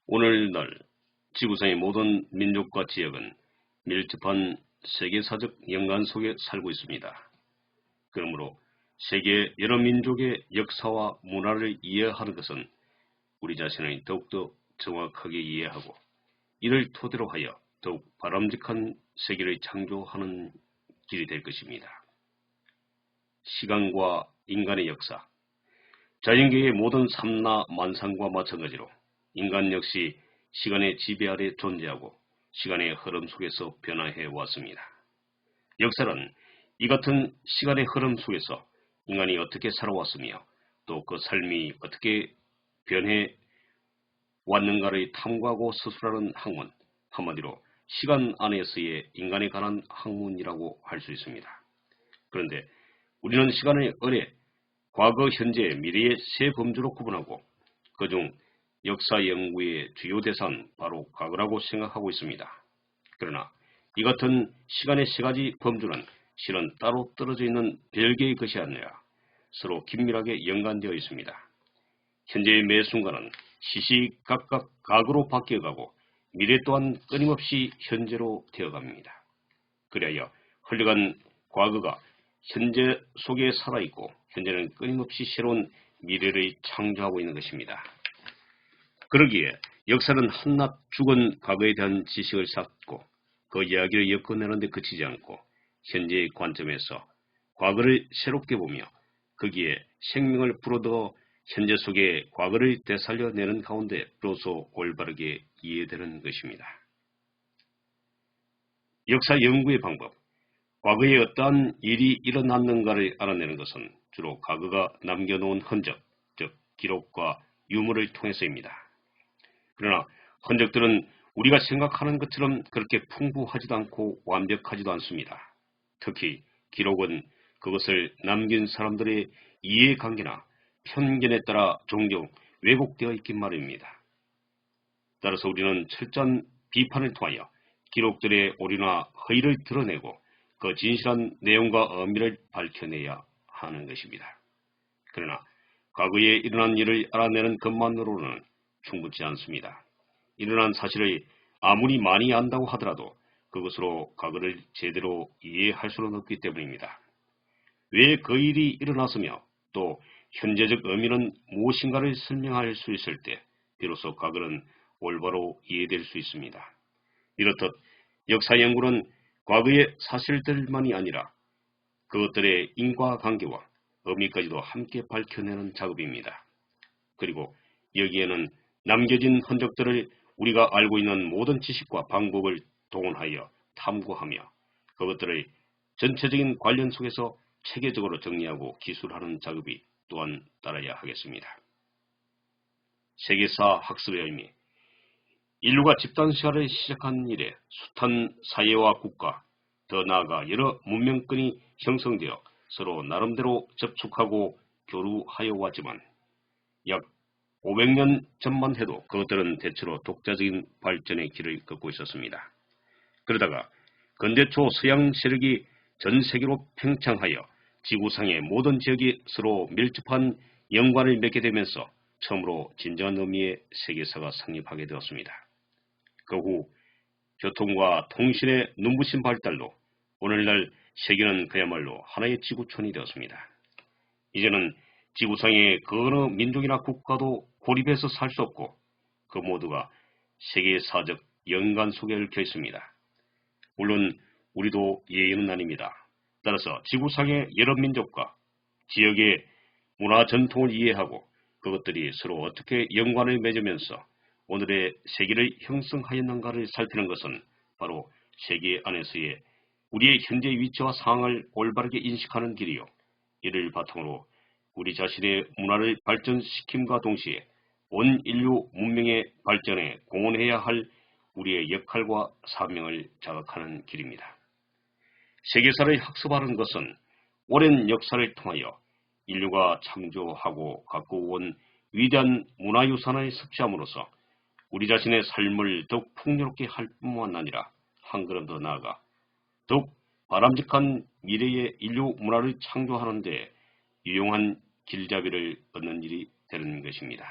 오늘날 지구상의 모든 민족과 지역은 밀접한 세계사적 연관 속에 살고 있습니다. 그러므로 세계 여러 민족의 역사와 문화를 이해하는 것은 우리 자신을 더욱더 정확하게 이해하고 이를 토대로 하여 더욱 바람직한 세계를 창조하는 길이 될 것입니다. 시간과 인간의 역사, 자연계의 모든 삼라 만상과 마찬가지로 인간 역시 시간의 지배 아래 존재하고 시간의 흐름 속에서 변화해 왔습니다. 역사는 이 같은 시간의 흐름 속에서 인간이 어떻게 살아왔으며 또 그 삶이 어떻게 변해 왔는가를 탐구하고 서술하는 학문, 한마디로 시간 안에서의 인간에 관한 학문이라고 할 수 있습니다. 그런데 우리는 시간을 의례 과거, 현재, 미래의 세 범주로 구분하고 그중 역사 연구의 주요 대상 바로 과거라고 생각하고 있습니다. 그러나 이 같은 시간의 세 가지 범주는 실은 따로 떨어져 있는 별개의 것이 아니라 서로 긴밀하게 연관되어 있습니다. 현재의 매 순간은 시시각각 과거로 바뀌어가고 미래 또한 끊임없이 현재로 되어갑니다. 그리하여 흘러간 과거가 현재 속에 살아있고 현재는 끊임없이 새로운 미래를 창조하고 있는 것입니다. 그러기에 역사는 한낱 죽은 과거에 대한 지식을 쌓고 그 이야기를 엮어내는 데 그치지 않고 현재의 관점에서 과거를 새롭게 보며 거기에 생명을 불어넣어 현재 속에 과거를 되살려내는 가운데 비로소 올바르게 이해되는 것입니다. 역사 연구의 방법, 과거에 어떠한 일이 일어났는가를 알아내는 것은 주로 과거가 남겨놓은 흔적, 즉 기록과 유물을 통해서입니다. 그러나 흔적들은 우리가 생각하는 것처럼 그렇게 풍부하지도 않고 완벽하지도 않습니다. 특히 기록은 그것을 남긴 사람들의 이해관계나 편견에 따라 종종 왜곡되어 있긴 말입니다. 따라서 우리는 철저한 비판을 통하여 기록들의 오류나 허위를 드러내고 그 진실한 내용과 의미를 밝혀내야 하는 것입니다. 그러나 과거에 일어난 일을 알아내는 것만으로는 충분치 않습니다. 일어난 사실을 아무리 많이 안다고 하더라도 그것으로 과거를 제대로 이해할 수는 없기 때문입니다. 왜 그 일이 일어났으며 또 현재적 의미는 무엇인가를 설명할 수 있을 때 비로소 과거는 올바로 이해될 수 있습니다. 이렇듯 역사 연구는 과거의 사실들만이 아니라 그것들의 인과관계와 의미까지도 함께 밝혀내는 작업입니다. 그리고 여기에는 남겨진 흔적들을 우리가 알고 있는 모든 지식과 방법을 동원하여 탐구하며 그것들의 전체적인 관련 속에서 체계적으로 정리하고 기술하는 작업이 또한 따라야 하겠습니다. 세계사 학습의 의미, 인류가 집단시가를 시작한 이래 숱한 사회와 국가, 더 나아가 여러 문명권이 형성되어 서로 나름대로 접촉하고 교류하여 왔지만 약 500년 전만 해도 그것들은 대체로 독자적인 발전의 길을 걷고 있었습니다. 그러다가 근대 초 서양 세력이 전 세계로 팽창하여 지구상의 모든 지역이 서로 밀접한 연관을 맺게 되면서 처음으로 진정한 의미의 세계사가 성립하게 되었습니다. 그 후 교통과 통신의 눈부신 발달로 오늘날 세계는 그야말로 하나의 지구촌이 되었습니다. 이제는 지구상의 그 어느 민족이나 국가도 고립해서 살 수 없고 그 모두가 세계사적 연관 속에 얽혀 있습니다. 물론 우리도 예외는 아닙니다. 따라서 지구상의 여러 민족과 지역의 문화 전통을 이해하고 그것들이 서로 어떻게 연관을 맺으면서 오늘의 세계를 형성하였는가를 살피는 것은 바로 세계 안에서의 우리의 현재 위치와 상황을 올바르게 인식하는 길이요. 이를 바탕으로 우리 자신의 문화를 발전시킴과 동시에 온 인류 문명의 발전에 공헌해야 할 우리의 역할과 사명을 자각하는 길입니다. 세계사를 학습하는 것은 오랜 역사를 통하여 인류가 창조하고 갖고 온 위대한 문화유산을 섭취함으로써 우리 자신의 삶을 더욱 풍요롭게 할 뿐만 아니라 한 걸음 더 나아가 더욱 바람직한 미래의 인류 문화를 창조하는 데 유용한 길잡이를 얻는 일이 되는 것입니다.